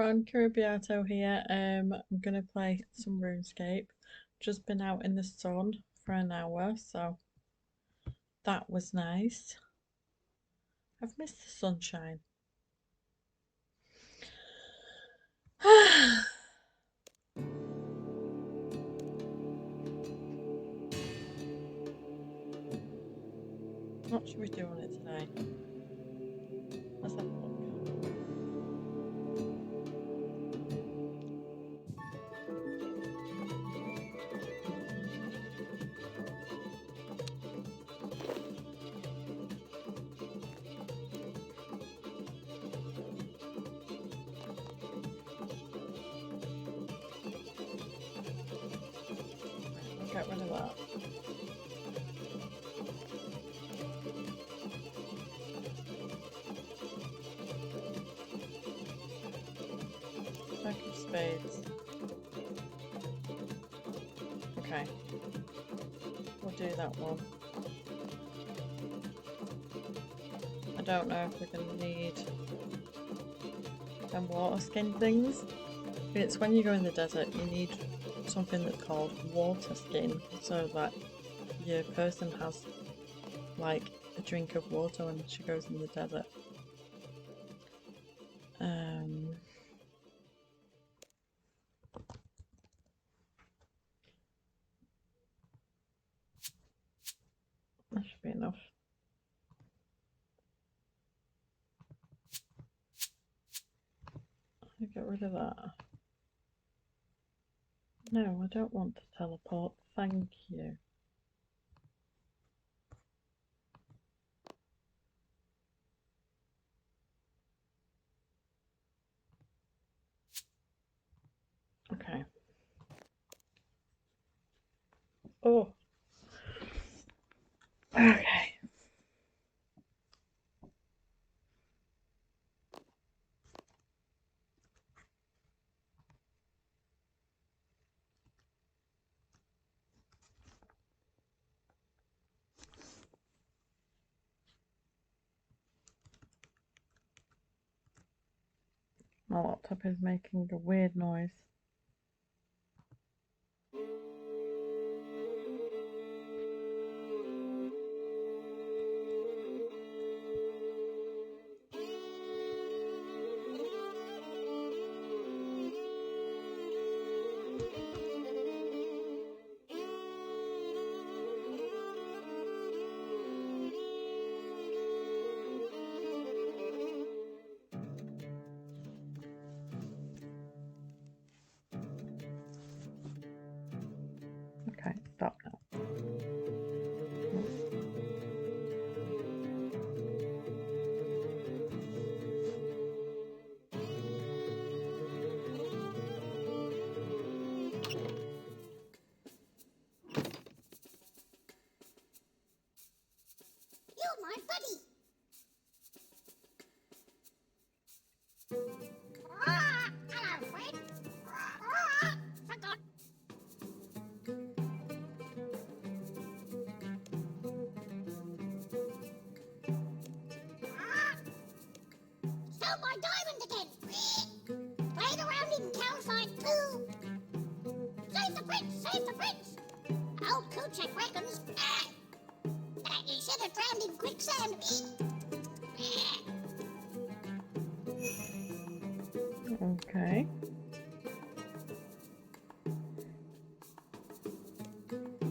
everyone, Artho here. I'm gonna play some Runescape. Just been out in the sun for an hour, so that was nice. I've missed the sunshine. What should we do on it today? Let's have a look. I'll get rid of that. Jack of spades. Okay. We'll do that one. I don't know if we're gonna need them water skin things. It's when you go in the desert, you need something that's called water skin, so that your person has like a drink of water when she goes in the desert. That should be enough. I'll get rid of that. No, I don't want to teleport. Thank you. Okay. Oh. Okay. My laptop is making a weird noise. Okay, stop now. You're my buddy. Hello, friend. Forgot. Stole my diamond again. Played around in calcite too. Save the prince, save the prince. Old Kuchek reckons that he should have drowned in quicksand. Okay.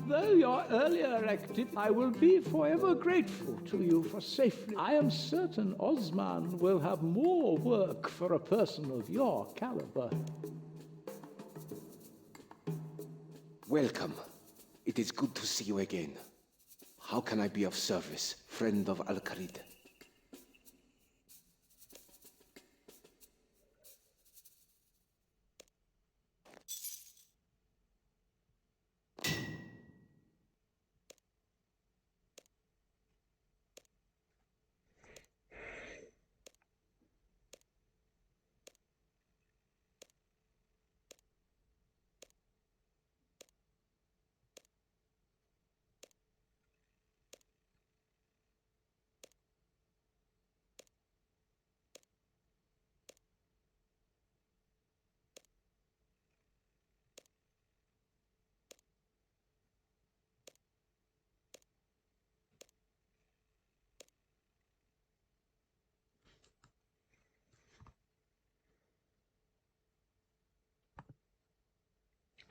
Though your earlier activity, I will be forever grateful to you for safely. I am certain Osman will have more work for a person of your caliber. Welcome. It is good to see you again. How can I be of service, friend of Al-Kharid?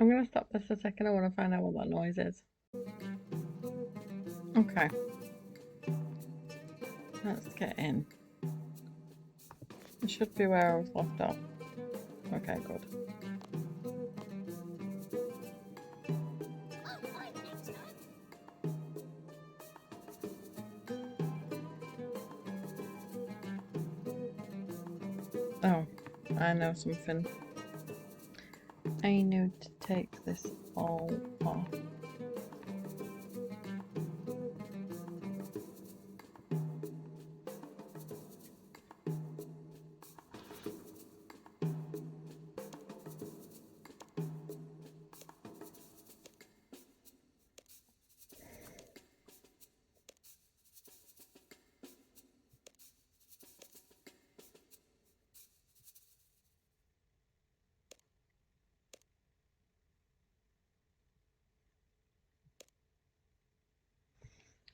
I'm gonna stop this a second. I want to find out what that noise is. Okay. Let's get in. It should be where I was left off. Okay, good. I'll find it next time. Oh, I know something. I need to take this all off.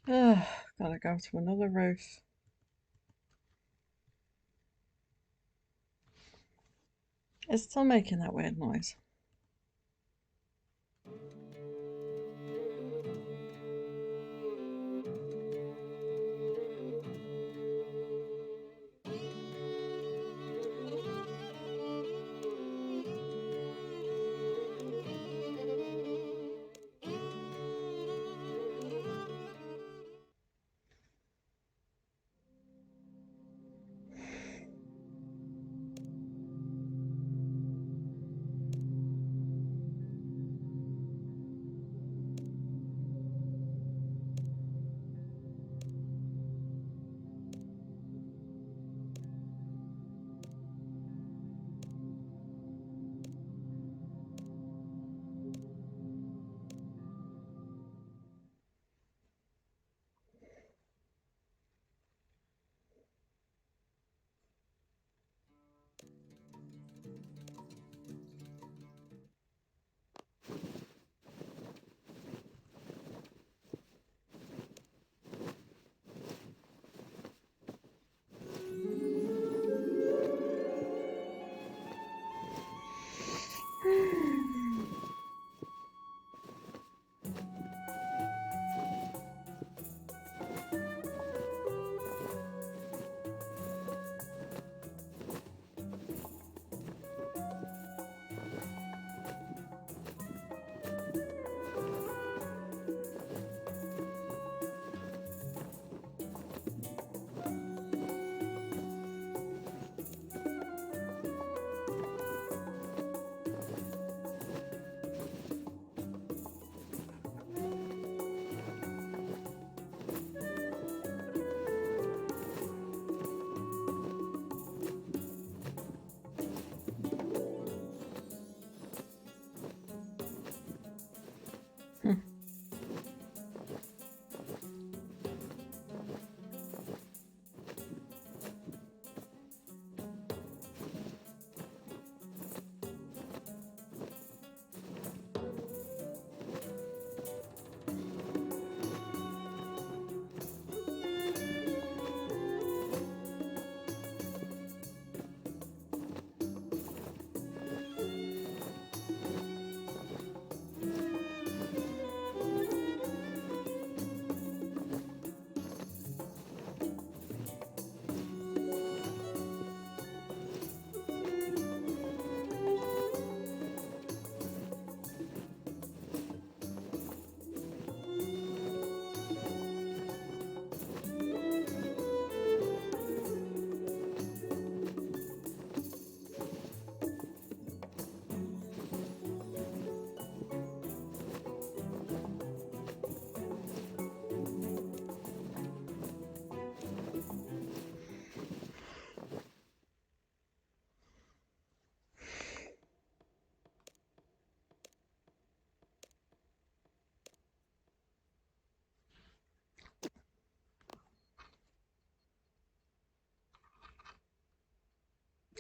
Ugh, gotta go to another roof. It's still making that weird noise.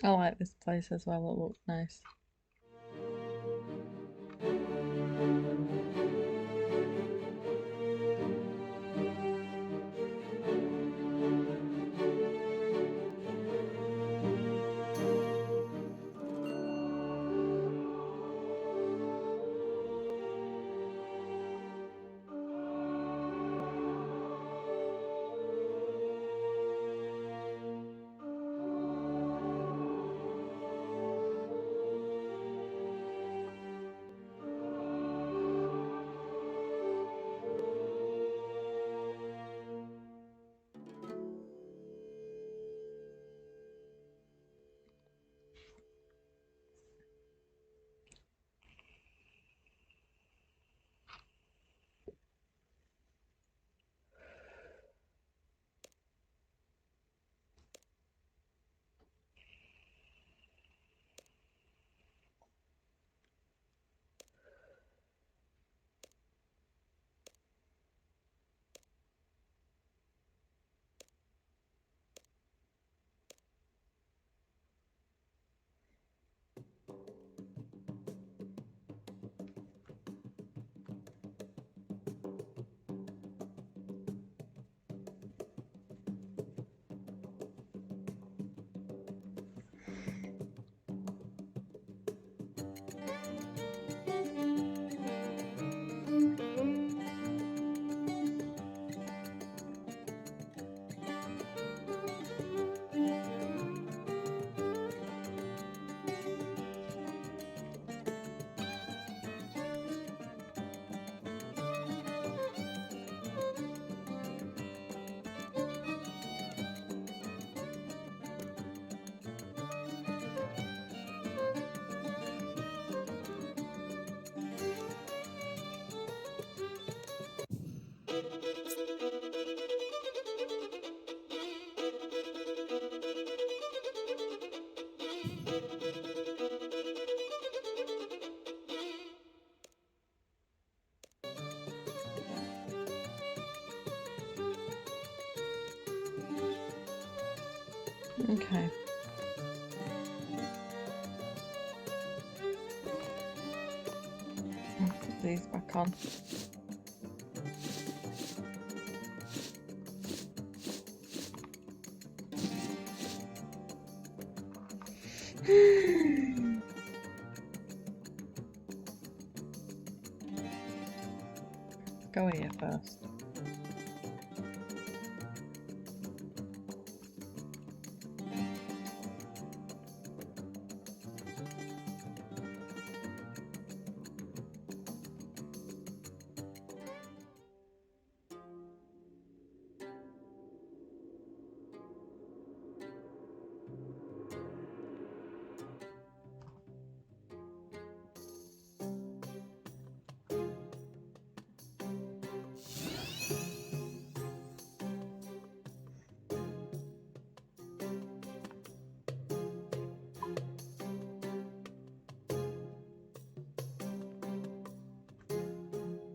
I like this place as well, it looks nice. Okay. I'll put these back on. Go here first.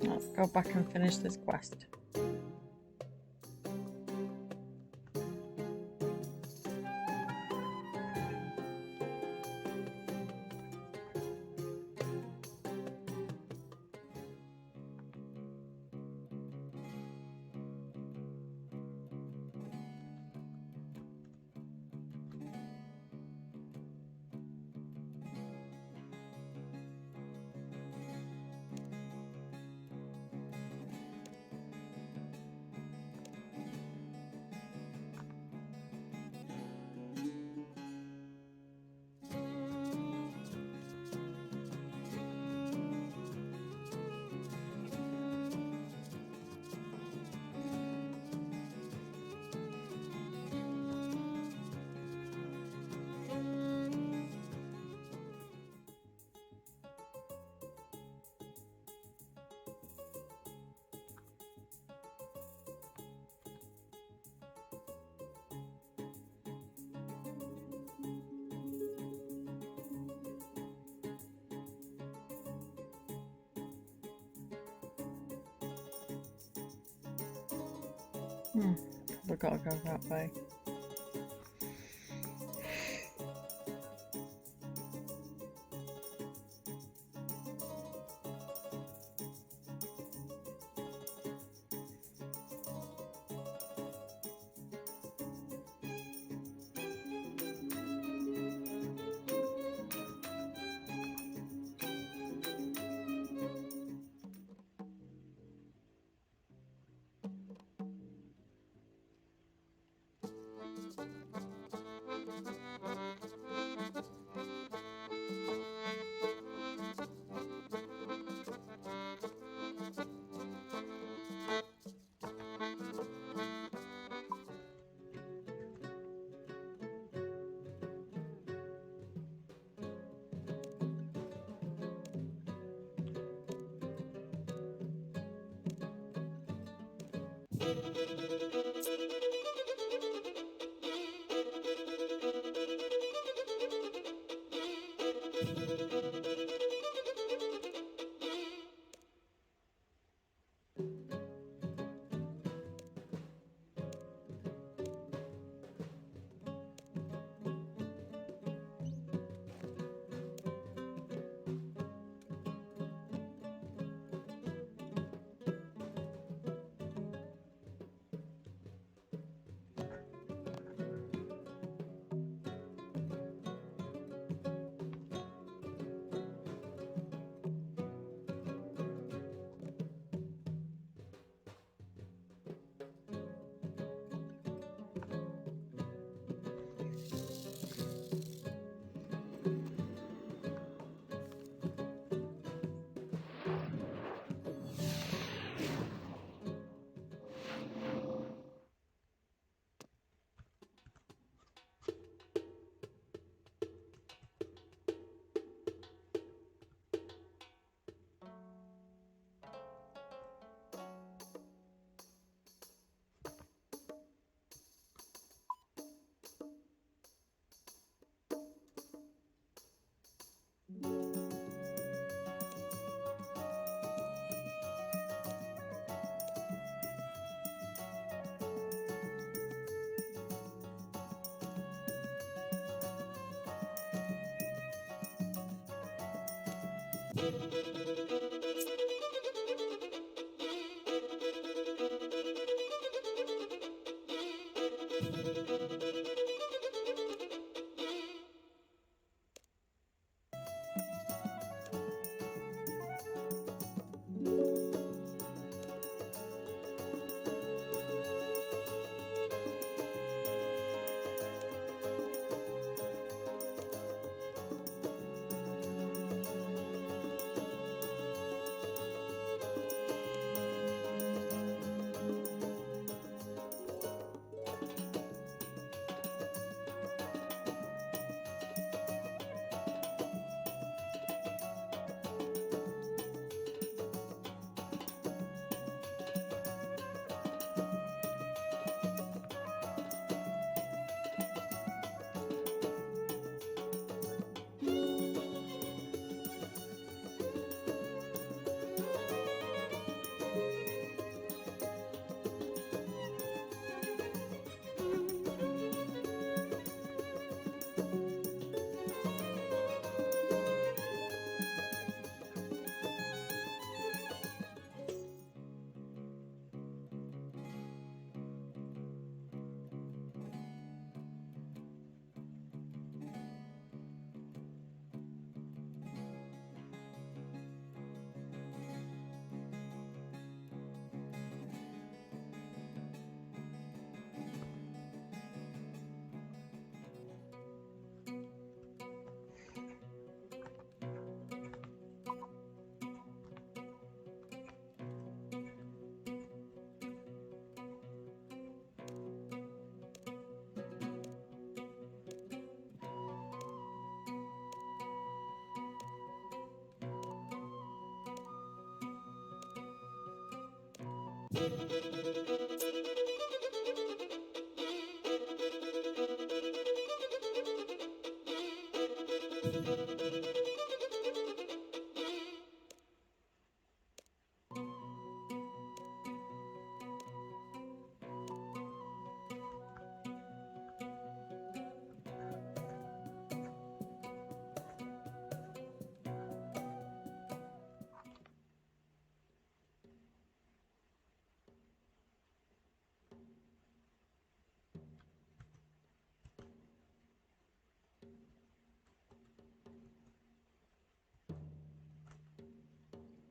Let's go back and finish this quest. Probably gotta go that way.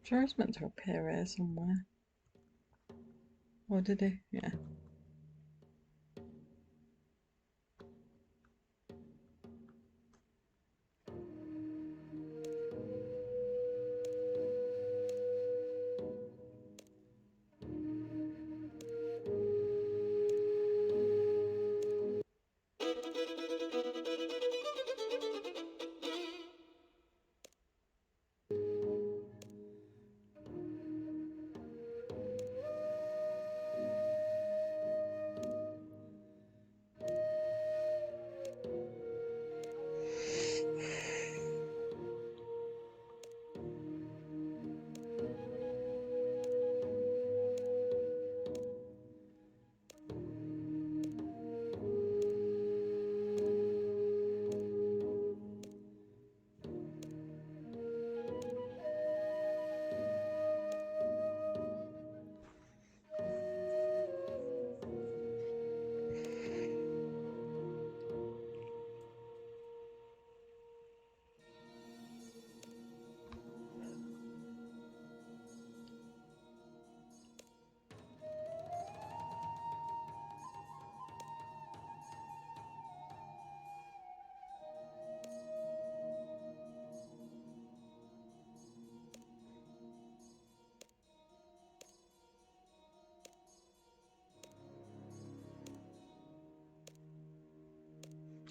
Sure, it's meant to appear here somewhere. Or did he? Yeah.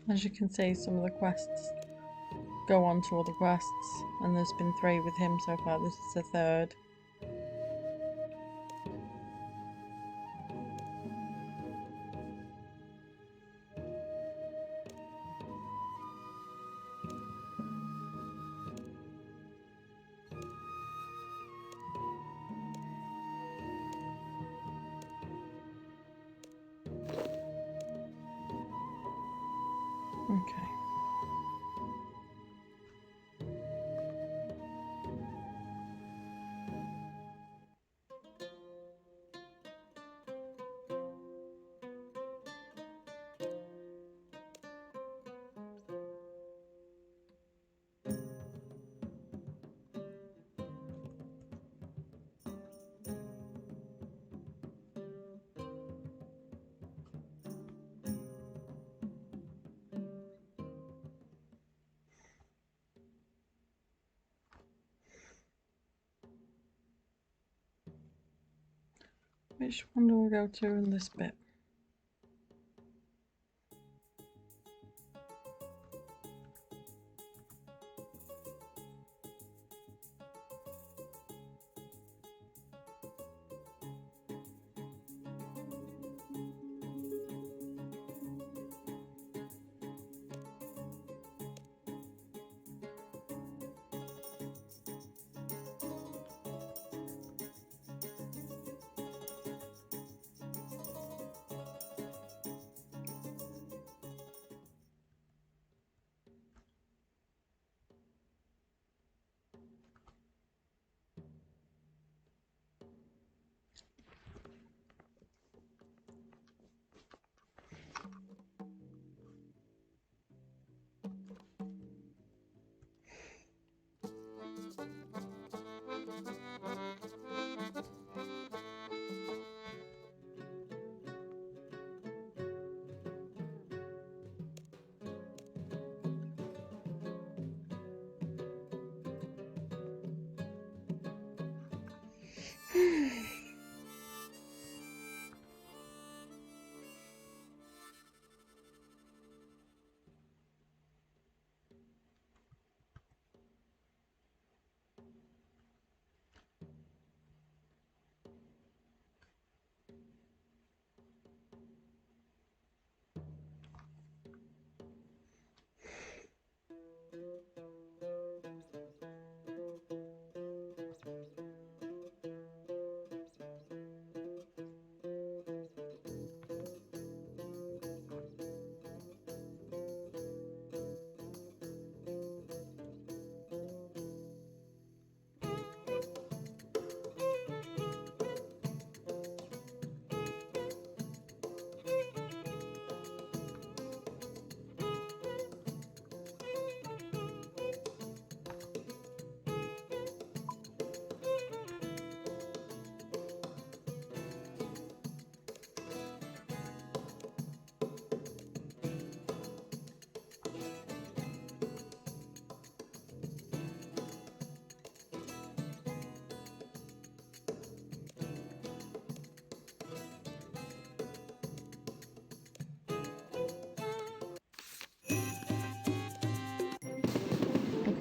As you can see, some of the quests go on to other quests, and there's been 3 with him so far. This is the 3rd. Okay. Which one do we go to in this bit?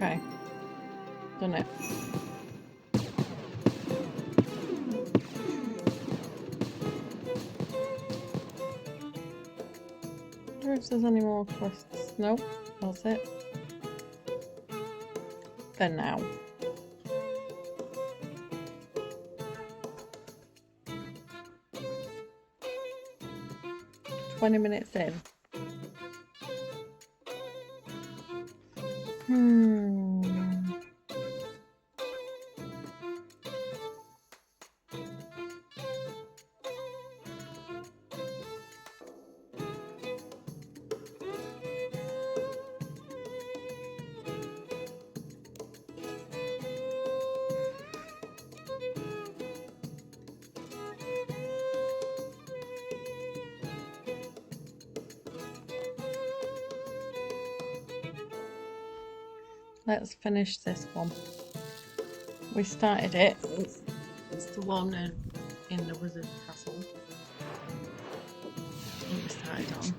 Okay, done it. I wonder if there's any more quests. Nope, that's it. Then now. 20 minutes in. Let's finish this one. We started it. It's the one in the Wizard Castle that we started on.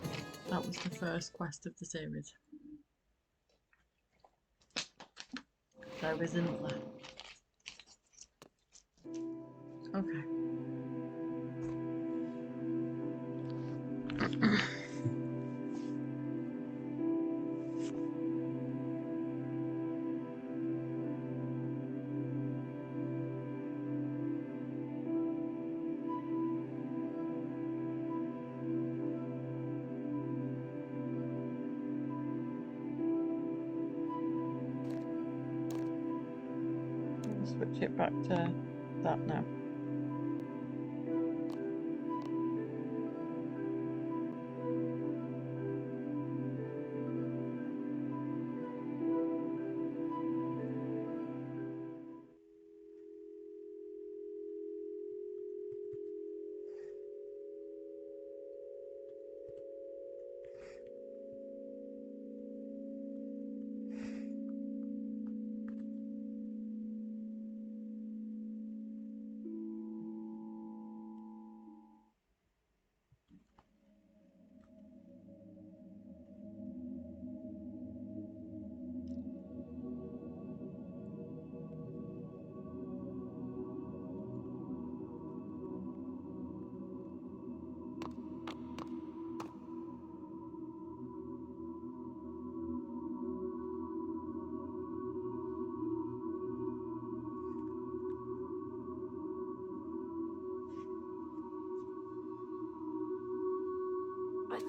That was the first quest of the series. There is another. Okay. Switch it back to that now.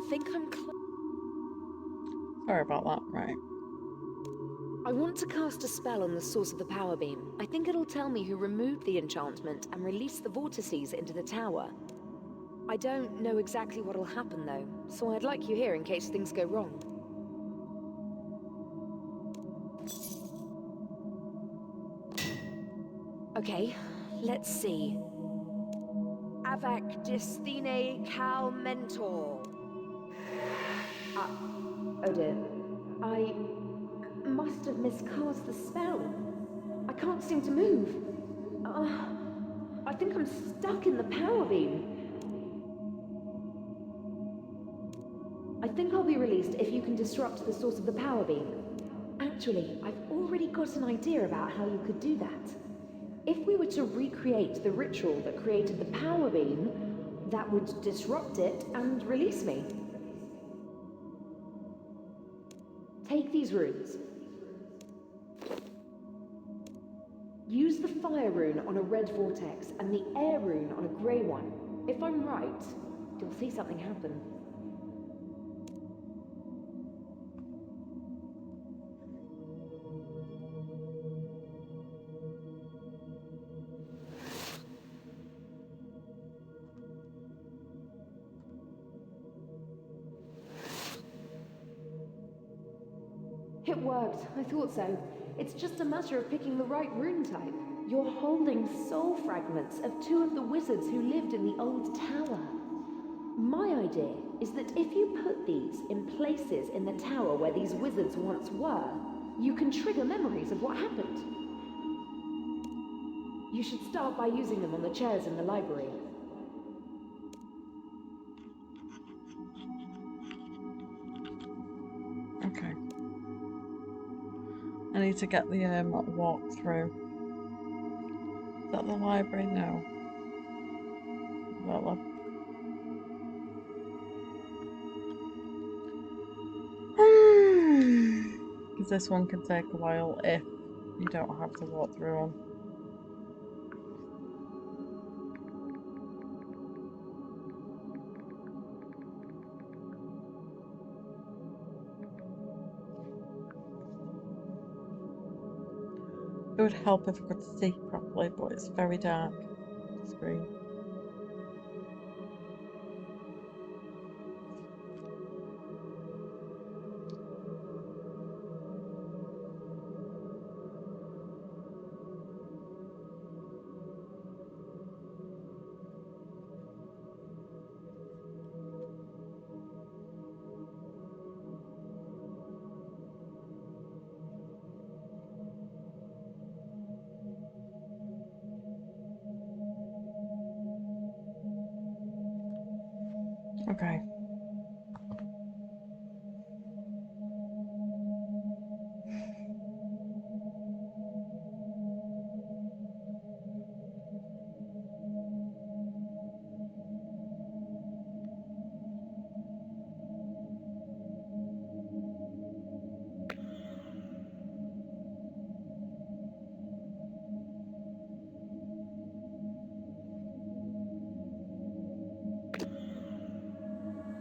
think I'm Sorry about that, right. I want to cast a spell on the source of the power beam. I think it'll tell me who removed the enchantment and released the vortices into the tower. I don't know exactly what'll happen though, so I'd like you here in case things go wrong. Okay, let's see. Avac Disthene Cal Mentor. Oh dear. I must have miscast the spell. I can't seem to move. I think I'm stuck in the power beam. I think I'll be released if you can disrupt the source of the power beam. Actually, I've already got an idea about how you could do that. If we were to recreate the ritual that created the power beam, that would disrupt it and release me. Take these runes. Use the fire rune on a red vortex and the air rune on a grey one. If I'm right, you'll see something happen. It worked. I thought so. It's just a matter of picking the right rune type. You're holding soul fragments of two of the wizards who lived in the old tower. My idea is that if you put these in places in the tower where these wizards once were, you can trigger memories of what happened. You should start by using them on the chairs in the library. Okay. I need to get the walkthrough. Is that the library? No. Well, because this one can take a while if you don't have to walk through them. It would help if I could see properly, but it's very dark. The screen. Okay.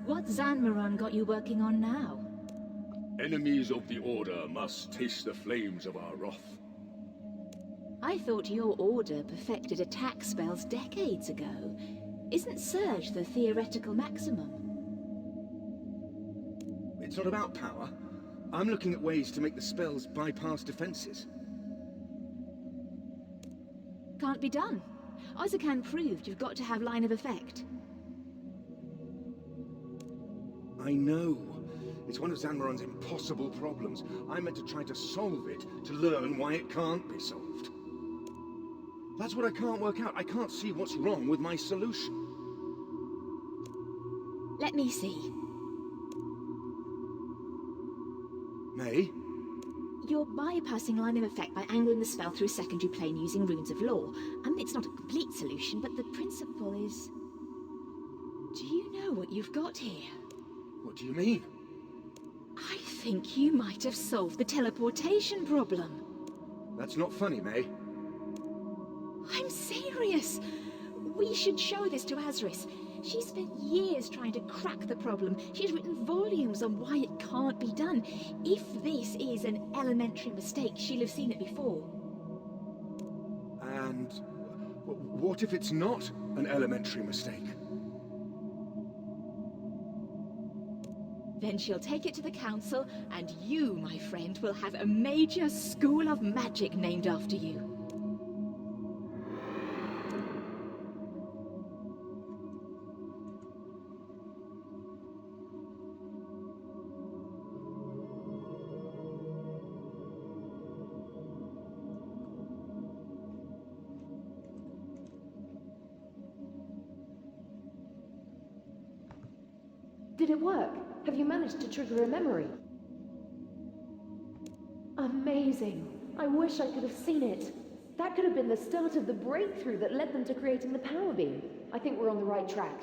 What Zanmaron got you working on now? Enemies of the Order must taste the flames of our wrath. I thought your order perfected attack spells decades ago. Isn't Surge the theoretical maximum? It's not about power. I'm looking at ways to make the spells bypass defenses. Can't be done. Ozakan proved you've got to have line of effect. I know. It's one of Zanmaron's impossible problems. I meant to try to solve it, to learn why it can't be solved. That's what I can't work out. I can't see what's wrong with my solution. Let me see. May? You're bypassing line of effect by angling the spell through a secondary plane using runes of law. I mean, it's not a complete solution, but the principle is... Do you know what you've got here? What do you mean? I think you might have solved the teleportation problem. That's not funny, May. I'm serious. We should show this to Azris. She's spent years trying to crack the problem. She's written volumes on why it can't be done. If this is an elementary mistake, she'll have seen it before. And what if it's not an elementary mistake? Then she'll take it to the council, and you, my friend, will have a major school of magic named after you. Did it work? Have you managed to trigger a memory? Amazing. I wish I could have seen it. That could have been the start of the breakthrough that led them to creating the power beam. I think we're on the right track.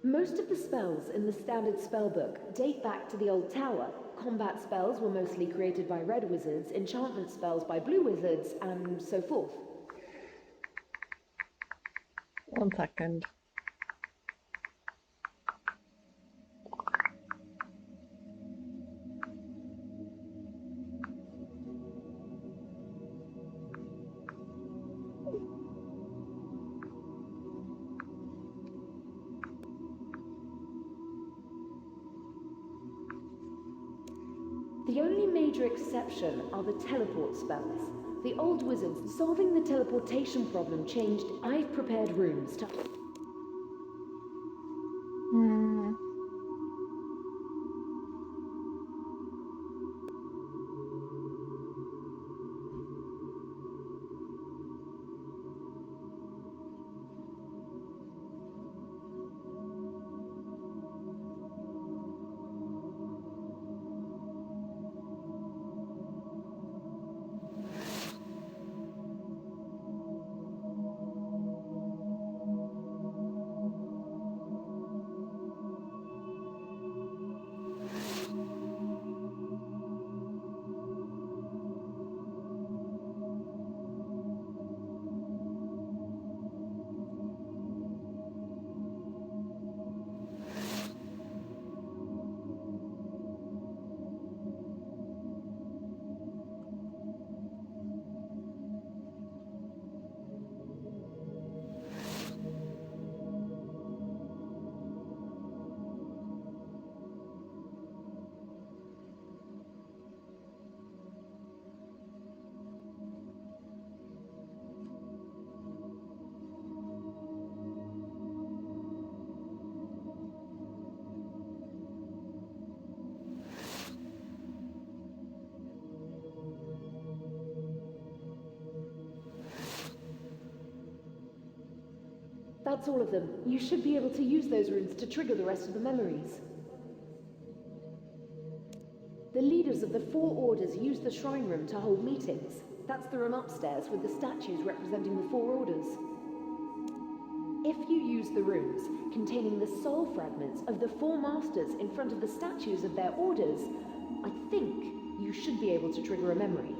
Most of the spells in the standard spellbook date back to the old tower. Combat spells were mostly created by red wizards, enchantment spells by blue wizards, and so forth. 1 second. The only major exception are the teleport spells. The old wizards solving the teleportation problem changed. I've prepared rooms to... That's all of them. You should be able to use those runes to trigger the rest of the memories. The leaders of the 4 orders use the shrine room to hold meetings. That's the room upstairs with the statues representing the 4 orders. If you use the runes containing the soul fragments of the 4 masters in front of the statues of their orders, I think you should be able to trigger a memory.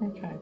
Okay.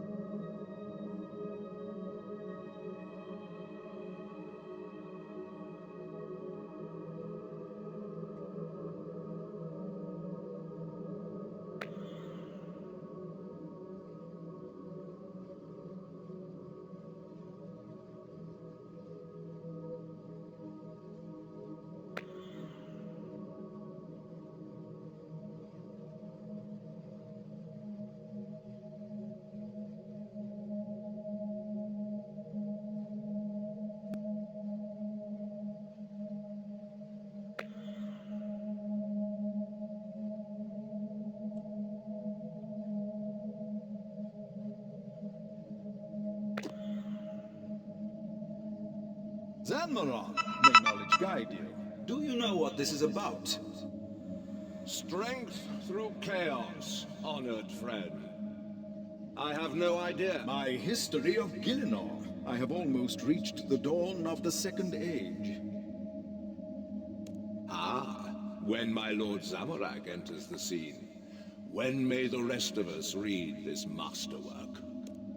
Zanmaron, may knowledge guide you. Do you know what this is about? Strength through chaos, honored friend. I have no idea. My history of Gielinor. I have almost reached the dawn of the Second Age. Ah, when my Lord Zamorak enters the scene, when may the rest of us read this masterwork?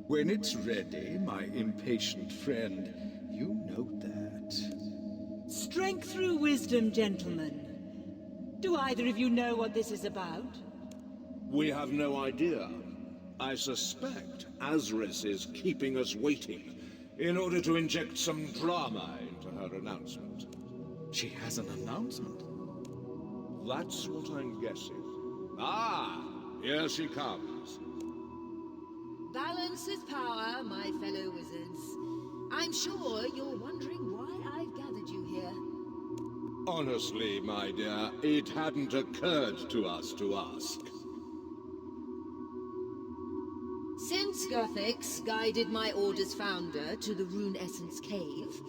When it's ready, my impatient friend. You know that. Strength through wisdom, gentlemen. Do either of you know what this is about? We have no idea. I suspect Azris is keeping us waiting in order to inject some drama into her announcement. She has an announcement? That's what I'm guessing. Ah, here she comes. Balance is power, my fellow wizards. I'm sure you're wondering why I've gathered you here. Honestly, my dear, it hadn't occurred to us to ask. Since Guthix guided my order's founder to the Rune Essence Cave,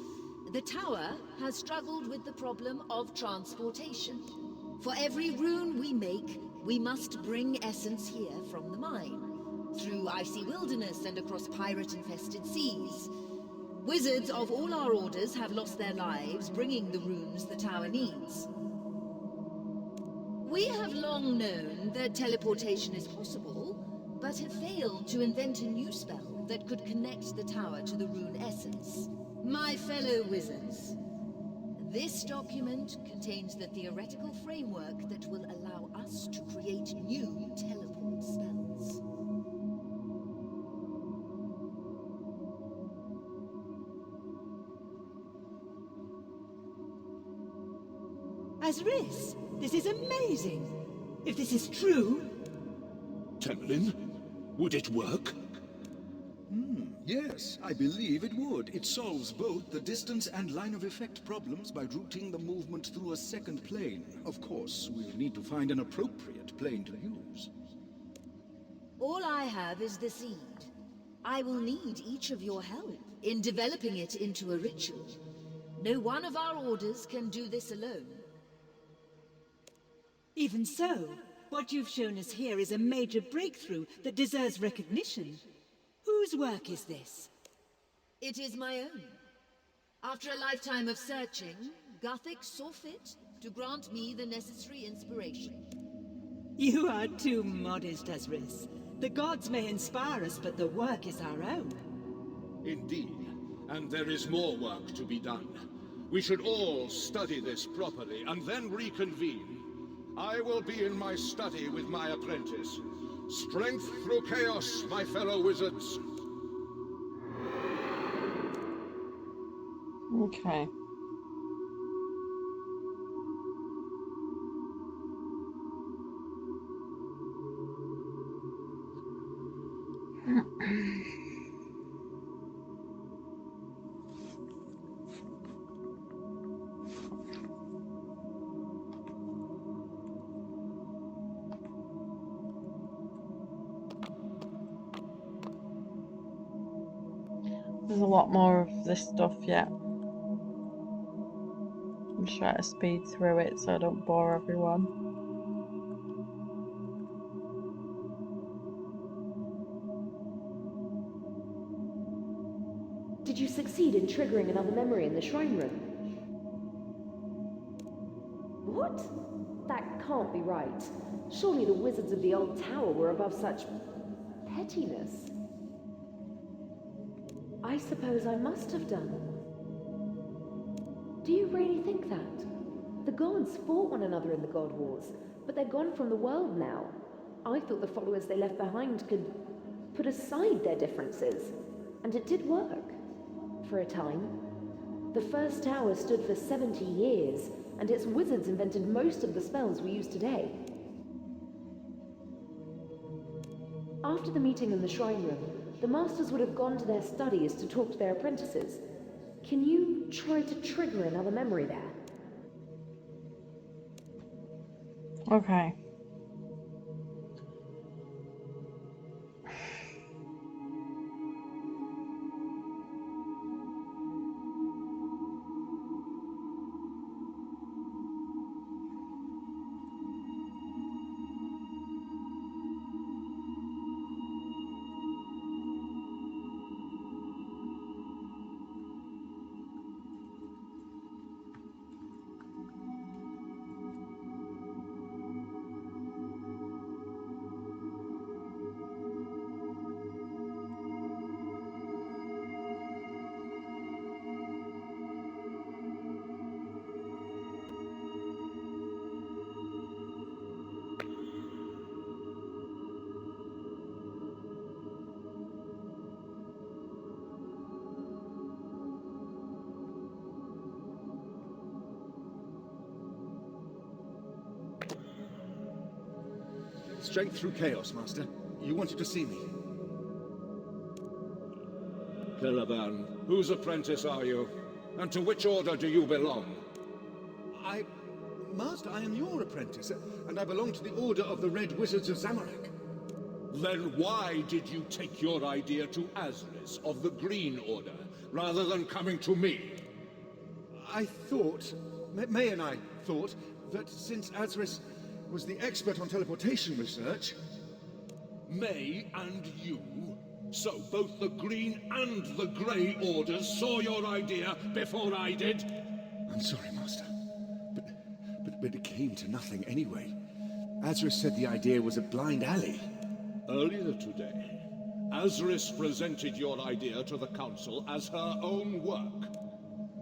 the tower has struggled with the problem of transportation. For every rune we make, we must bring essence here from the mine, through icy wilderness and across pirate-infested seas. Wizards of all our orders have lost their lives bringing the runes the tower needs. We have long known that teleportation is possible, but have failed to invent a new spell that could connect the tower to the rune essence. My fellow wizards, this document contains the theoretical framework that will allow us to create new teleport spells. Azris, this is amazing. If this is true... Temlin, would it work? Yes, I believe it would. It solves both the distance and line of effect problems by routing the movement through a second plane. Of course, we'll need to find an appropriate plane to use. All I have is the seed. I will need each of your help in developing it into a ritual. No one of our orders can do this alone. Even so, what you've shown us here is a major breakthrough that deserves recognition. Whose work is this? It is my own. After a lifetime of searching, Guthix saw fit to grant me the necessary inspiration. You are too modest, Azris. The gods may inspire us, but the work is our own. Indeed, and there is more work to be done. We should all study this properly, and then reconvene. I will be in my study with my apprentice. Strength through chaos, my fellow wizards. Okay. There's a lot more of this stuff yet. I'm just trying to speed through it so I don't bore everyone. Did you succeed in triggering another memory in the shrine room? What? That can't be right. Surely the wizards of the old tower were above such pettiness. I suppose I must have done. Do you really think that? The gods fought one another in the God Wars, but they're gone from the world now. I thought the followers they left behind could put aside their differences. And it did work. For a time. The first tower stood for 70 years, and its wizards invented most of the spells we use today. After the meeting in the shrine room, the masters would have gone to their studies to talk to their apprentices. Can you try to trigger another memory there? Okay. Strength through chaos, Master. You wanted to see me. Caliban, whose apprentice are you? And to which order do you belong? Master, I am your apprentice, and I belong to the Order of the Red Wizards of Zamorak. Then why did you take your idea to Azris of the Green Order, rather than coming to me? I thought, May and I thought, that since Azris was the expert on teleportation research... May and you? So both the Green and the Grey Orders saw your idea before I did? I'm sorry, Master. But it came to nothing anyway. Azris said the idea was a blind alley. Earlier today, Azris presented your idea to the Council as her own work.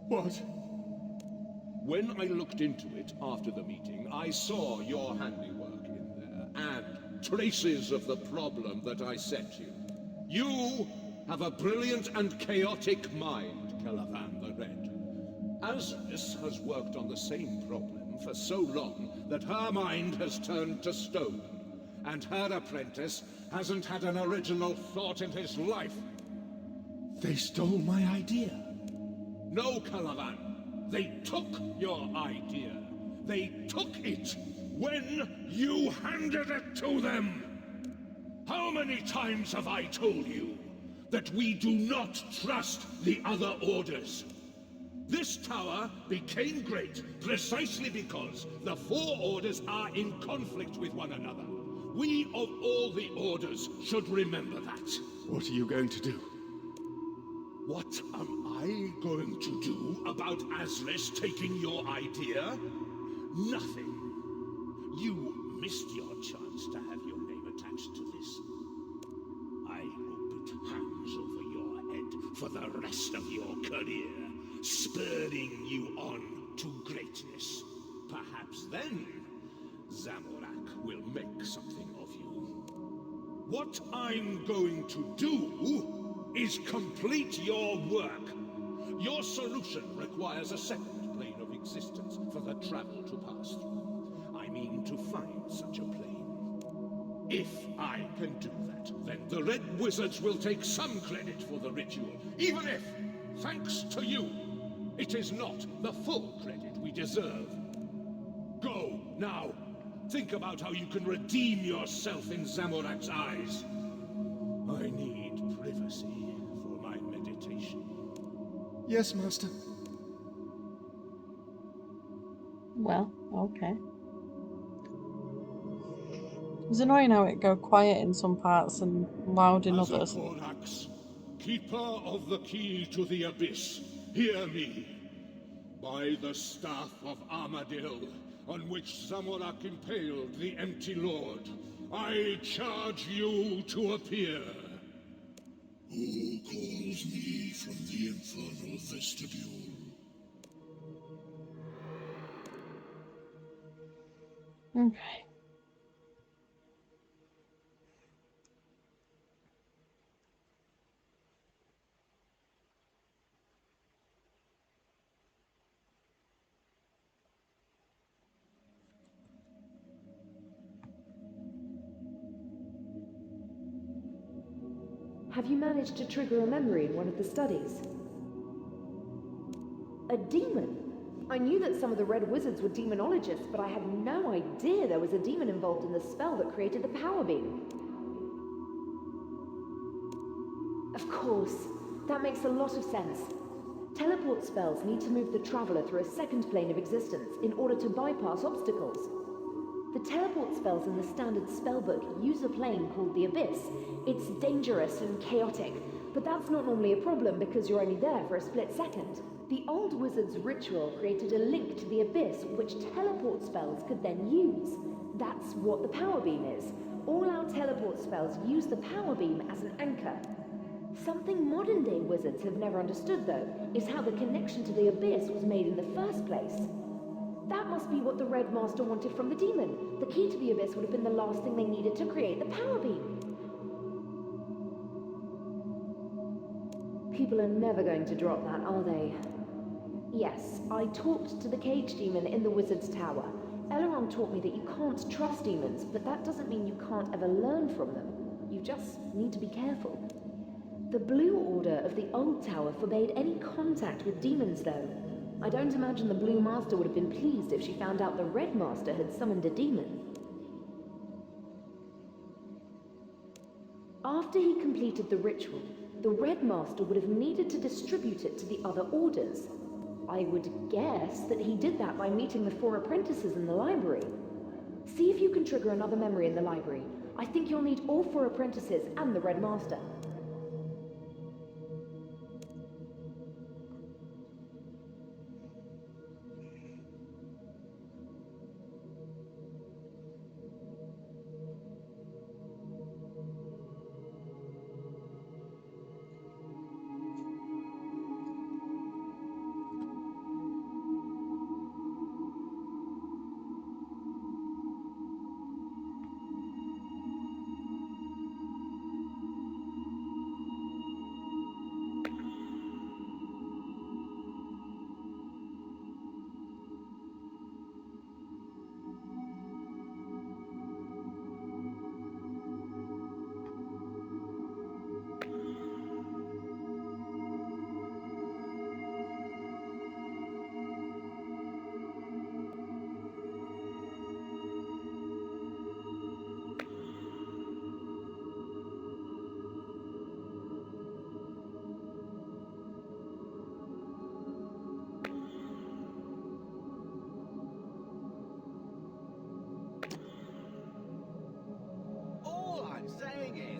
What? When I looked into it after the meeting, I saw your handiwork in there, and traces of the problem that I set you. You have a brilliant and chaotic mind, Caliban the Red. Azris has worked on the same problem for so long that her mind has turned to stone, and her apprentice hasn't had an original thought in his life. They stole my idea. No, Caliban. They took your idea. They took it when you handed it to them. How many times have I told you that we do not trust the other orders? This tower became great precisely because the four orders are in conflict with one another. We of all the orders should remember that. What are you going to do? What am I going to do about Azris taking your idea? Nothing. You missed your chance to have your name attached to this. I hope it hangs over your head for the rest of your career, spurring you on to greatness. Perhaps then, Zamorak will make something of you. What I'm going to do is complete your work. Your solution requires a second plane of existence for the travel to pass through. I mean to find such a plane. If I can do that, then the Red Wizards will take some credit for the ritual, even if, thanks to you, it is not the full credit we deserve. Go, now. Think about how you can redeem yourself in Zamorak's eyes. I need privacy for my meditation. Yes, Master. Well, okay. It's annoying how it go quiet in some parts and loud in others. Korax, keeper of the key to the abyss, hear me. By the staff of Armadil, on which Zamorak impaled the Empty Lord, I charge you to appear. Who calls me from the infernal vestibule? Okay. Have you managed to trigger a memory in one of the studies? A demon? I knew that some of the Red Wizards were demonologists, but I had no idea there was a demon involved in the spell that created the power beam. Of course, that makes a lot of sense. Teleport spells need to move the Traveler through a second plane of existence in order to bypass obstacles. The teleport spells in the standard spellbook use a plane called the Abyss. It's dangerous and chaotic, but that's not normally a problem because you're only there for a split second. The old wizard's ritual created a link to the Abyss which teleport spells could then use. That's what the power beam is. All our teleport spells use the power beam as an anchor. Something modern-day wizards have never understood, though, is how the connection to the Abyss was made in the first place. That must be what the Red Master wanted from the demon. The key to the Abyss would have been the last thing they needed to create the power beam. People are never going to drop that, are they? Yes, I talked to the cage demon in the Wizard's Tower. Eleron taught me that you can't trust demons, but that doesn't mean you can't ever learn from them. You just need to be careful. The Blue Order of the Old Tower forbade any contact with demons, though. I don't imagine the Blue Master would have been pleased if she found out the Red Master had summoned a demon. After he completed the ritual, the Red Master would have needed to distribute it to the other orders. I would guess that he did that by meeting the 4 apprentices in the library. See if you can trigger another memory in the library. I think you'll need all 4 apprentices and the Red Master.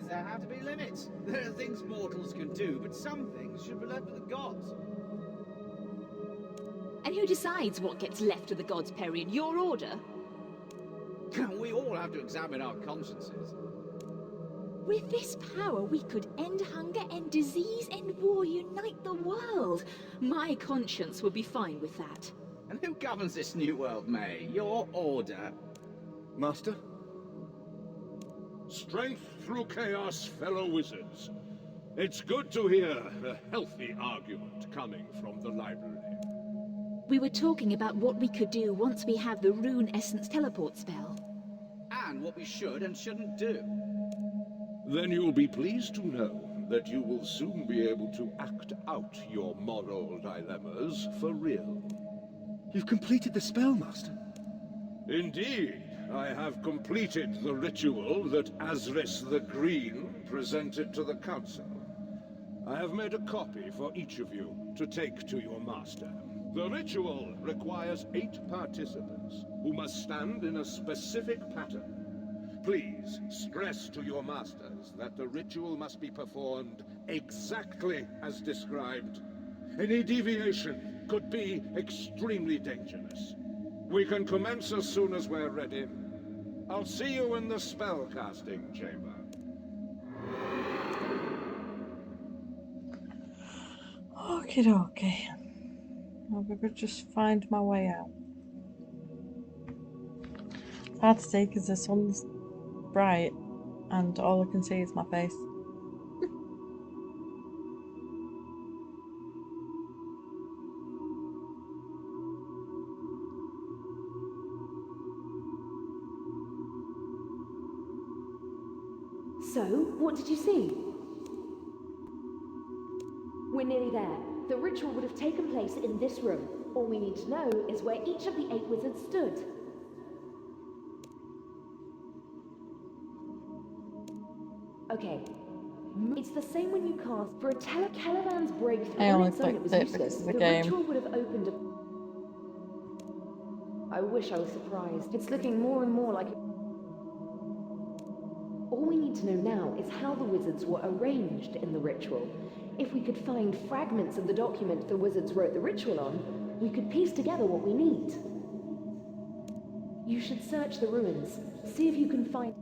There have to be limits. There are things mortals can do, but some things should be left to the gods. And who decides what gets left to the gods, Perry? Your order? We all have to examine our consciences. With this power, we could end hunger, end disease, end war, unite the world. My conscience would be fine with that. And who governs this new world, May? Your order? Master? Strength through chaos, fellow wizards. It's good to hear a healthy argument coming from the library. We were talking about what we could do once we have the Rune Essence teleport spell. And what we should and shouldn't do. Then you'll be pleased to know that you will soon be able to act out your moral dilemmas for real. You've completed the spell, Master. Indeed. I have completed the ritual that Azris the Green presented to the Council. I have made a copy for each of you to take to your master. The ritual requires 8 participants who must stand in a specific pattern. Please stress to your masters that the ritual must be performed exactly as described. Any deviation could be extremely dangerous. We can commence as soon as we're ready. I'll see you in the spellcasting chamber. Okie dokie. Well, we could just find my way out. It's hard to see because the sun's bright and all I can see is my face. So, what did you see? We're nearly there. The ritual would have taken place in this room. All we need to know is where each of the 8 wizards stood. Okay. It's the same when you cast for a Caliban's breakthrough. I only On its own, it was clicked it useless. because of the The game. ritual would have opened a... I wish I was surprised. It's looking more and more like... All we need to know now is how the wizards were arranged in the ritual. If we could find fragments of the document the wizards wrote the ritual on, we could piece together what we need. You should search the ruins. See if you can find...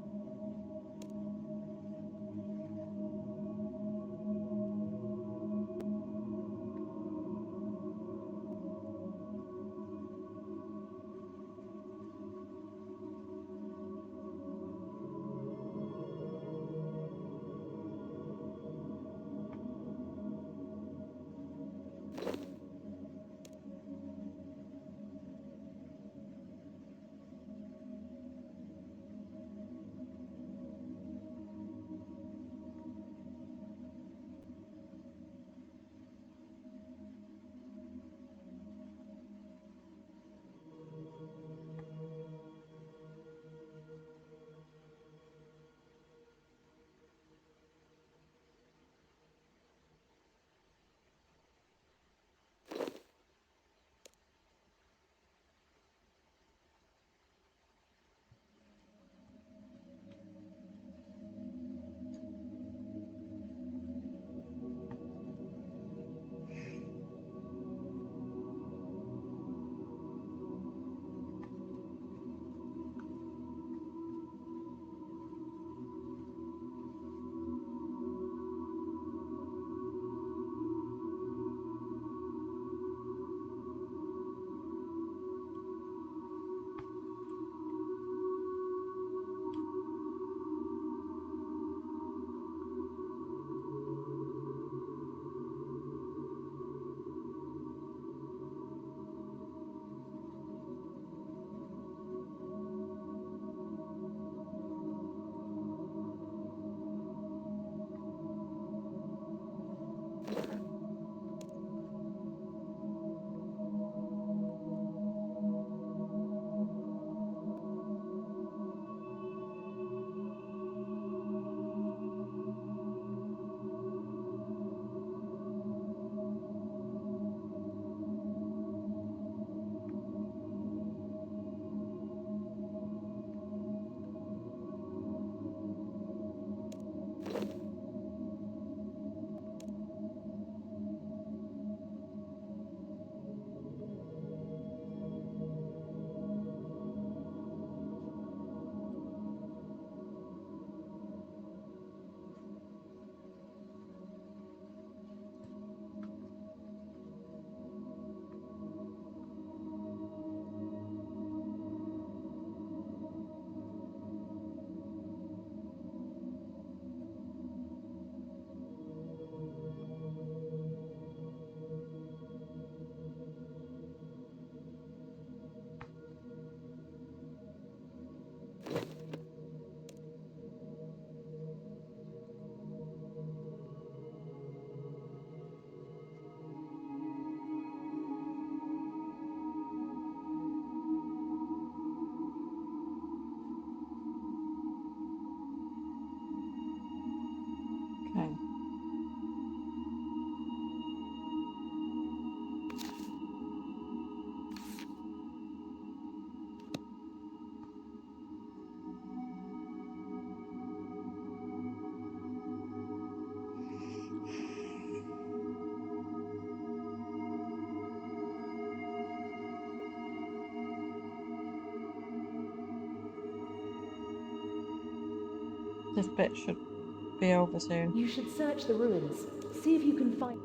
This bit should be over soon. You should search the ruins. See if you can find...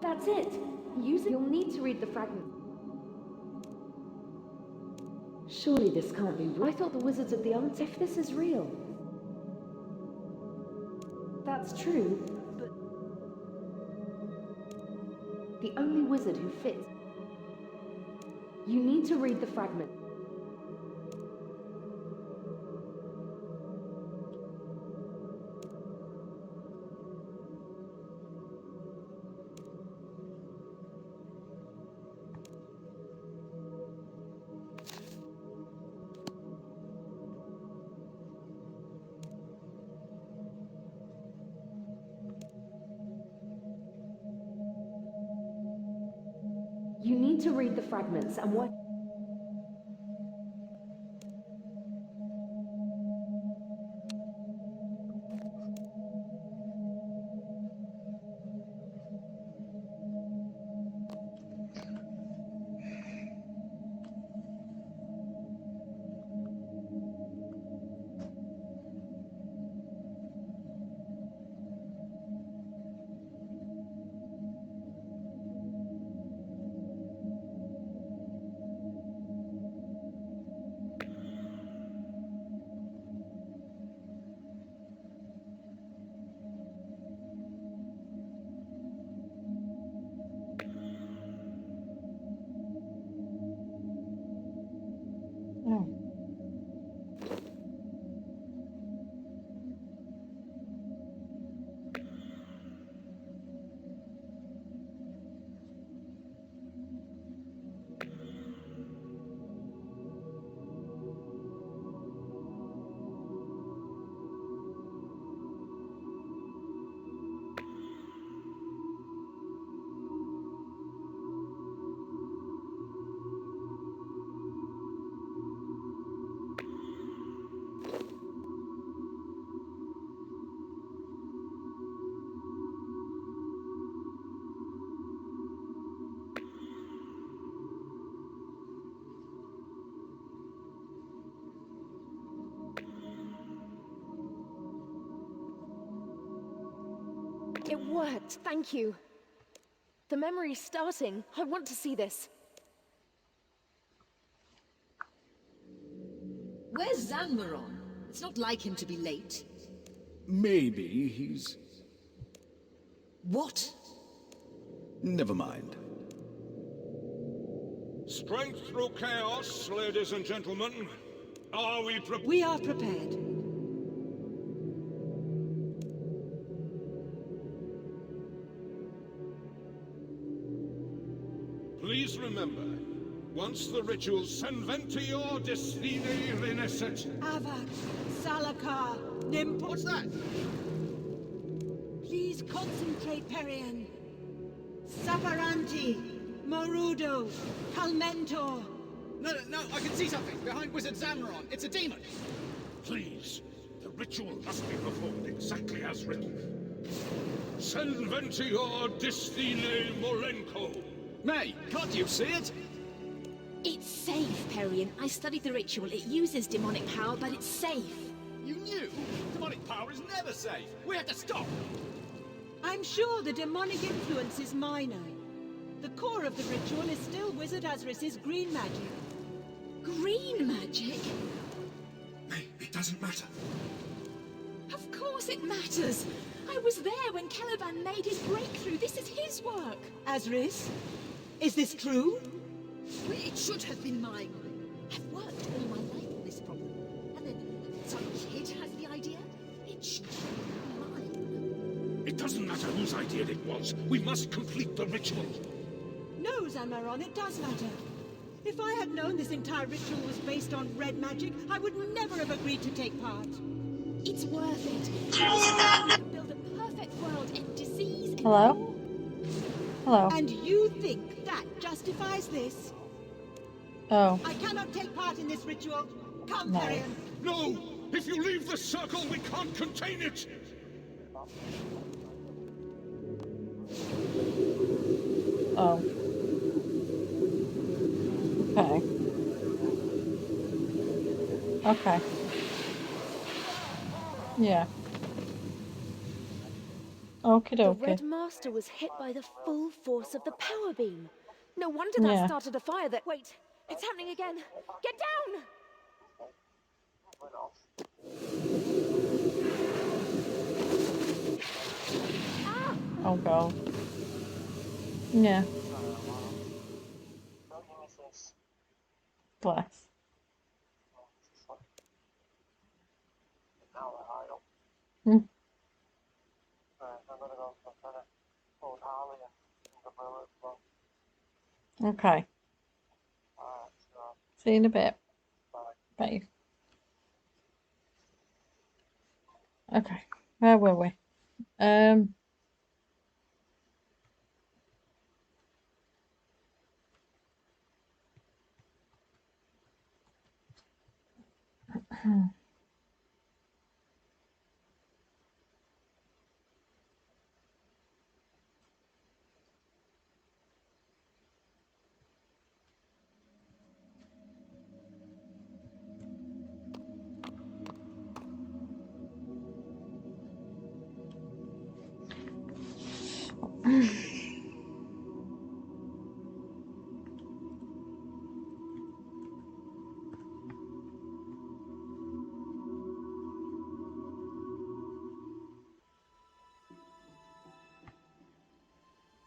That's it! Use it. You'll need to read the fragment. Surely this can't be real. I thought the Wizards of the Arts, if this is real. That's true, but... the only wizard who fits. You need to read the fragment. You need to read the fragments and what... Oh. It worked, thank you. The memory's starting. I want to see this. Where's Zanmaron? It's not like him to be late. Maybe he's... What? Never mind. Strength through chaos, ladies and gentlemen. Are we prepared? We are prepared. Please remember, once the ritual Senventior Destine Reneset. Avak, Salakar, Nimp... What's that? Please concentrate, Perian. Saparanti, Morudo, Calmentor. No, I can see something behind Wizard Zanmaron. It's a demon. Please, the ritual must be performed exactly as written. Senventior Destine Molenko. May, can't you see it? It's safe, Perian. I studied the ritual. It uses demonic power, but it's safe. You knew? Demonic power is never safe. We have to stop. I'm sure the demonic influence is minor. The core of the ritual is still Wizard Azris's green magic. Green magic? May, it doesn't matter. Of course it matters. I was there when Caliban made his breakthrough. This is his work. Azris, is this true? It should have been mine. I've worked all my life on this problem. And then some kid has the idea. It should be mine. It doesn't matter whose idea it was. We must complete the ritual. No, Zanmaron, it does matter. If I had known this entire ritual was based on red magic, I would never have agreed to take part. It's worth it. We can build a perfect world and disease and Hello? Hello. And you think that justifies this? Oh. I cannot take part in this ritual. Come, No. Perian. No! If you leave the circle, we can't contain it! Oh. Okay. Okay. Yeah. Okie The dokie. Red Master was hit by the full force of the power beam. No wonder that Yeah. started a fire that... Wait, it's happening again. Get down! Oh god. Yeah. Bless. Hmm. Okay. See you in a bit. Bye. Okay. Where were we?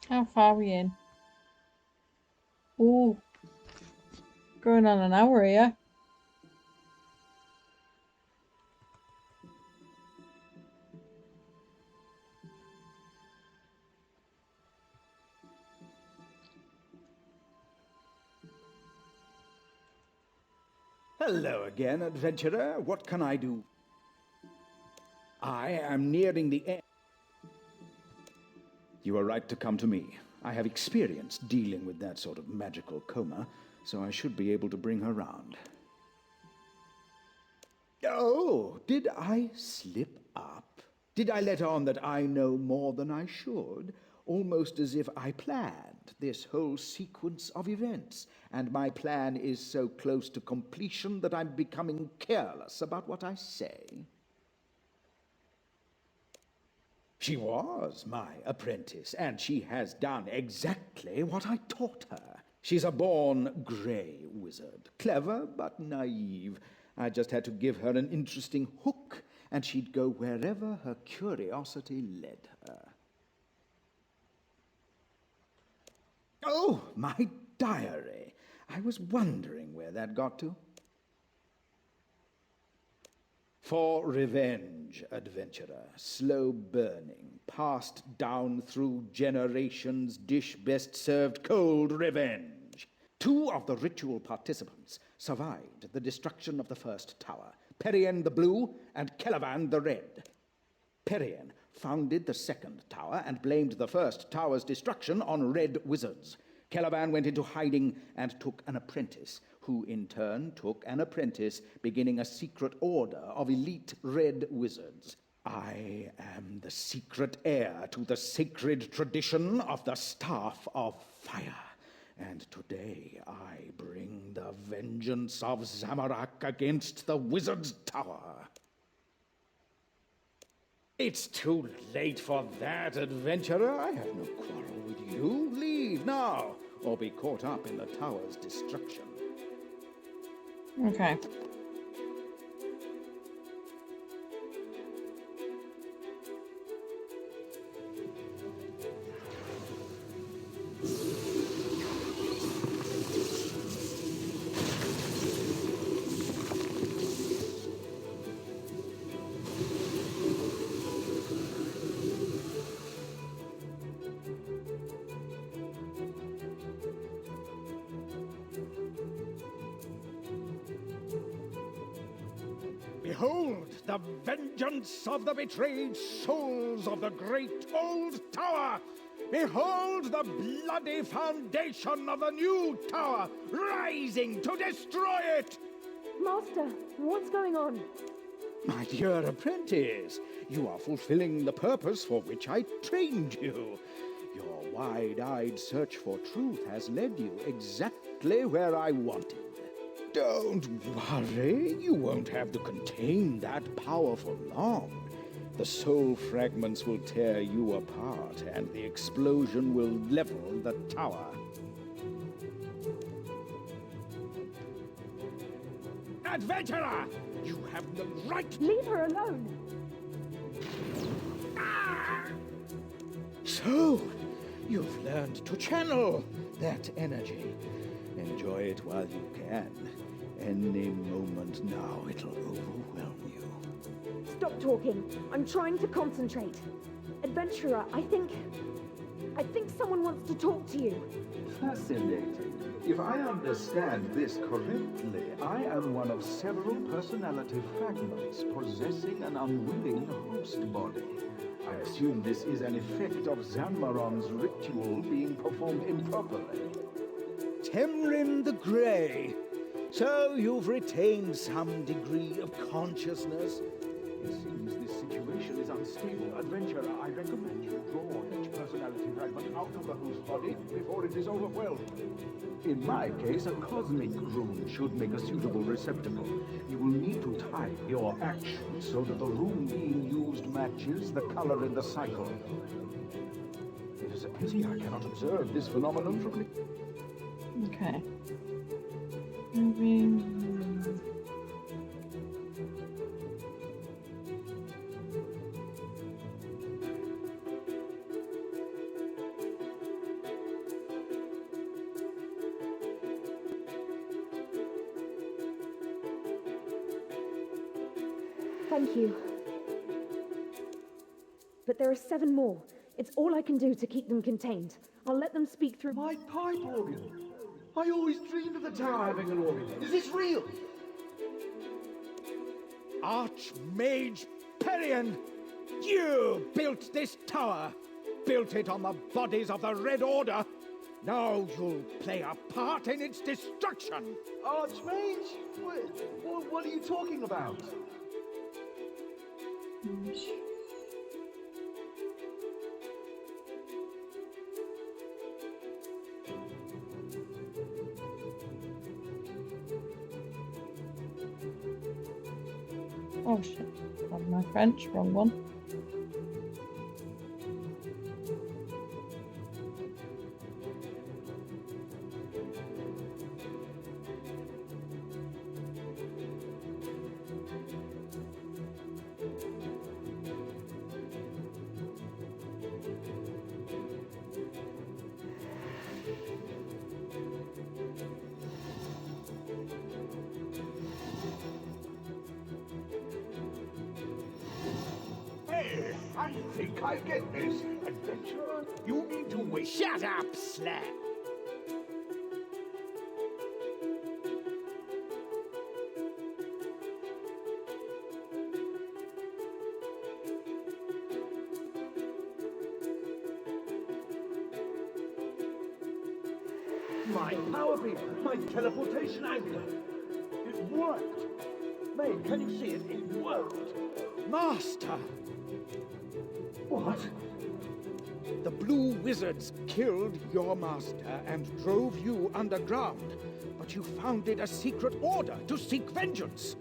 How far are we in? Ooh. Going on an hour here. Hello again, adventurer. What can I do? I am nearing the end. You are right to come to me. I have experience dealing with that sort of magical coma, so I should be able to bring her round. Oh, did I slip up? Did I let on that I know more than I should? Almost as if I planned this whole sequence of events, and my plan is so close to completion that I'm becoming careless about what I say. She was my apprentice, and she has done exactly what I taught her. She's a born grey wizard, clever but naive. I just had to give her an interesting hook, and she'd go wherever her curiosity led her. Oh, my diary. I was wondering where that got to. For revenge, adventurer, slow burning, passed down through generations, dish best served cold revenge. 2 of the ritual participants survived the destruction of the first tower, Perian the Blue and Celavan the Red. Perian founded the second tower and blamed the first tower's destruction on red wizards. Celavan went into hiding and took an apprentice, who in turn took an apprentice, beginning a secret order of elite red wizards. I am the secret heir to the sacred tradition of the Staff of Fire, and today I bring the vengeance of Zamorak against the Wizard's Tower. It's too late for that, adventurer. I have no quarrel with you. Leave now, or be caught up in the tower's destruction. Okay. Behold the vengeance of the betrayed souls of the great old tower! Behold the bloody foundation of the new tower, rising to destroy it! Master, what's going on? My dear apprentice, you are fulfilling the purpose for which I trained you. Your wide-eyed search for truth has led you exactly where I wanted. Don't worry, you won't have to contain that power for long. The soul fragments will tear you apart, and the explosion will level the tower. Adventurer! You have no right... Leave her alone! So, you've learned to channel that energy. Enjoy it while you can. Any moment now, it'll overwhelm you. Stop talking. I'm trying to concentrate. Adventurer, I think someone wants to talk to you. Fascinating. If I understand this correctly, I am one of several personality fragments possessing an unwilling host body. I assume this is an effect of Zanmaron's ritual being performed improperly. Temrin the Grey. So you've retained some degree of consciousness? It seems this situation is unstable. Adventurer, I recommend you draw each personality fragment out of the host body before it is overwhelmed. In my case, a cosmic rune should make a suitable receptacle. You will need to time your actions so that the rune being used matches the color in the cycle. It is a pity I cannot observe this phenomenon from... Okay. Moving. Thank you. But there are 7 more. It's all I can do to keep them contained. I'll let them speak through... My pipe organ! I always dreamed of the tower having an organ. Is this real? Archmage Perion! You built this tower! Built it on the bodies of the Red Order! Now you'll play a part in its destruction! Archmage? What are you talking about? Oh shit, pardon my French, wrong one. I think I get this. Adventurer, you need to wait. Shut up, Slap! My power beam! My teleportation anchor! It worked! May, can you see it? It worked! Master! What? The Blue Wizards killed your master and drove you underground, but you founded a secret order to seek vengeance.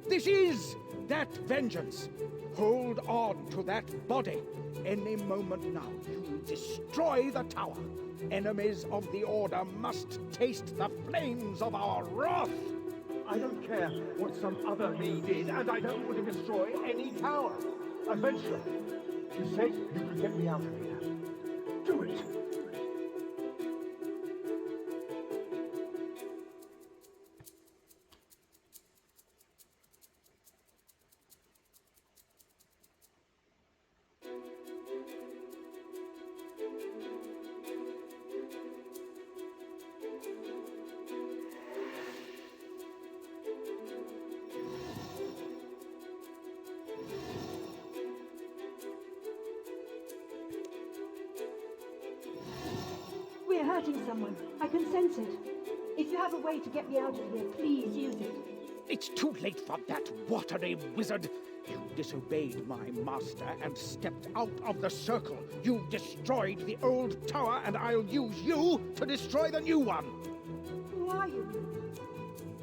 This is that vengeance. Hold on to that body. Any moment now, you'll destroy the tower. Enemies of the Order must taste the flames of our wrath. I don't care what some other me did, and I don't want to destroy any tower. Adventurer, you say you can get me out of here. Do it. We're hurting someone. I can sense it. If you have a way to get me out of here, please use it. It's too late for that watery wizard. You disobeyed my master and stepped out of the circle. You destroyed the old tower, and I'll use you to destroy the new one. Who are you?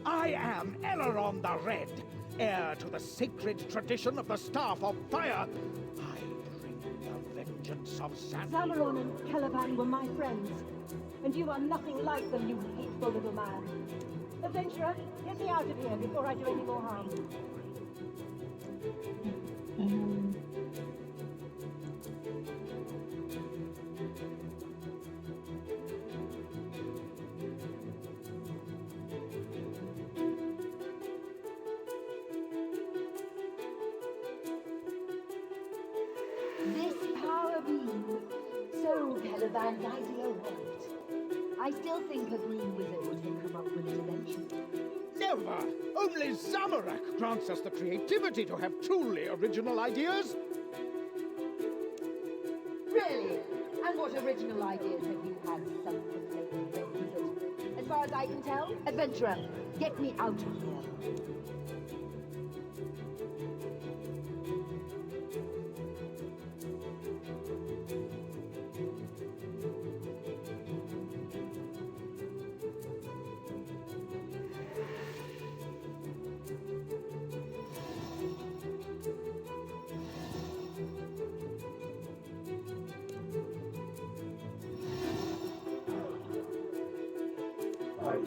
I am Eleron the Red, heir to the sacred tradition of the Staff of Fire. I bring the vengeance of Zamaron and Caliban were my friends, and you are nothing like them, you hateful little man. Adventurer, get me out of here before I do any more harm. This power beam, so Caliban's idea worked. I still think a green wizard would have come up with it eventually. Never! Only Zamorak grants us the creativity to have truly original ideas. Really? And what original ideas have you had, self-proclaimed red wizard? As far as I can tell, adventurer, get me out of here.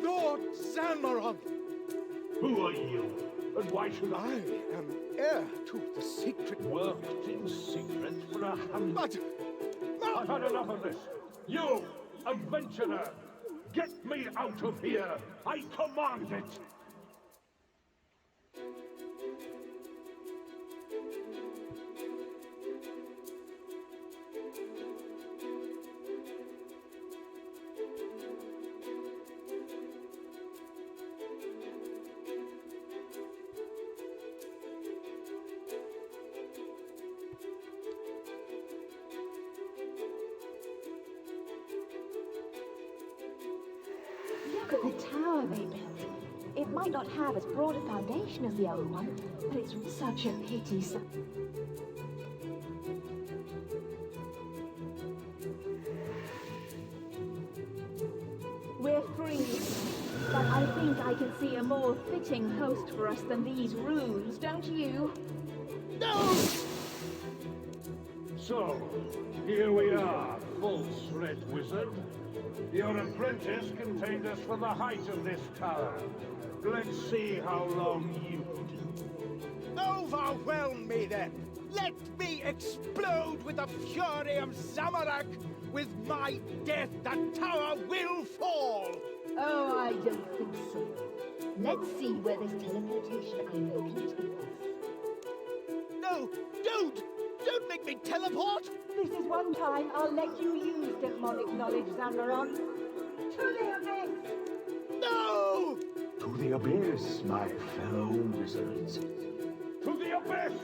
Lord Zamaron! Who are you? And why should I am heir to the secret. Worked in secret for a hundred... But... I've had enough of this. You, adventurer! Get me out of here! I command it! Look at the tower they built. It might not have as broad a foundation as the old one, but it's such a pity. We're free. But I think I can see a more fitting host for us than these runes, don't you? No! So, here we are, false red wizard. Your apprentice contained us for the height of this tower. Let's see how long you do. Overwhelm me then! Let me explode with the fury of Zamorak! With my death, the tower will fall! Oh, I don't think so. Let's see where this teleportation angle can take us. No, don't! Don't make me teleport! This is one time I'll let you use demonic knowledge, Zamaron. To the abyss! No! To the abyss, my fellow wizards. To the abyss!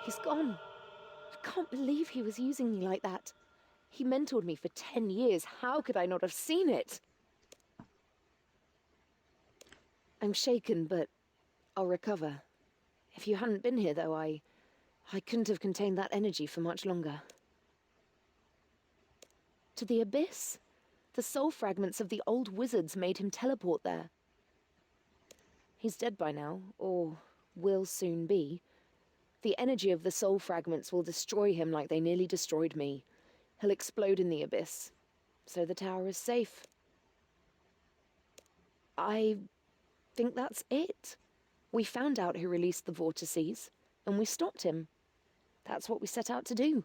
He's gone. I can't believe he was using me like that. He mentored me for 10 years. How could I not have seen it? I'm shaken, but I'll recover. If you hadn't been here, though, I couldn't have contained that energy for much longer. To the abyss? The soul fragments of the old wizards made him teleport there. He's dead by now, or will soon be. The energy of the soul fragments will destroy him like they nearly destroyed me. He'll explode in the abyss, so the tower is safe. I think that's it. We found out who released the vortices, and we stopped him. That's what we set out to do.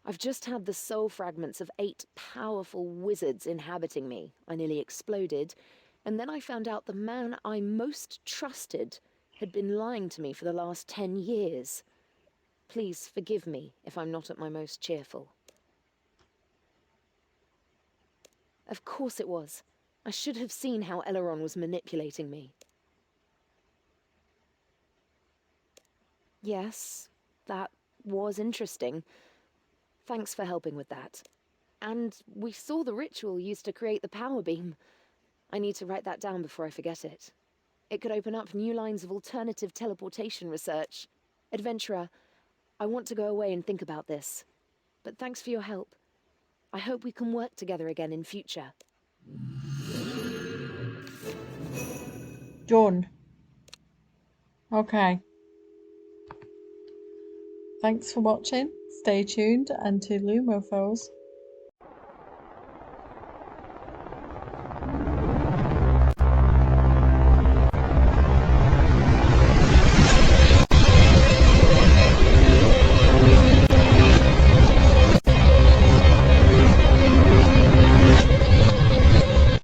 I've just had the soul fragments of 8 powerful wizards inhabiting me. I nearly exploded, and then I found out the man I most trusted had been lying to me for the last 10 years. Please forgive me if I'm not at my most cheerful. Of course it was. I should have seen how Eleron was manipulating me. Yes, that was interesting. Thanks for helping with that. And we saw the ritual used to create the power beam. I need to write that down before I forget it. It could open up new lines of alternative teleportation research. Adventurer, I want to go away and think about this. But thanks for your help. I hope we can work together again in future. Done. Okay. Thanks for watching. Stay tuned and to Lumofos.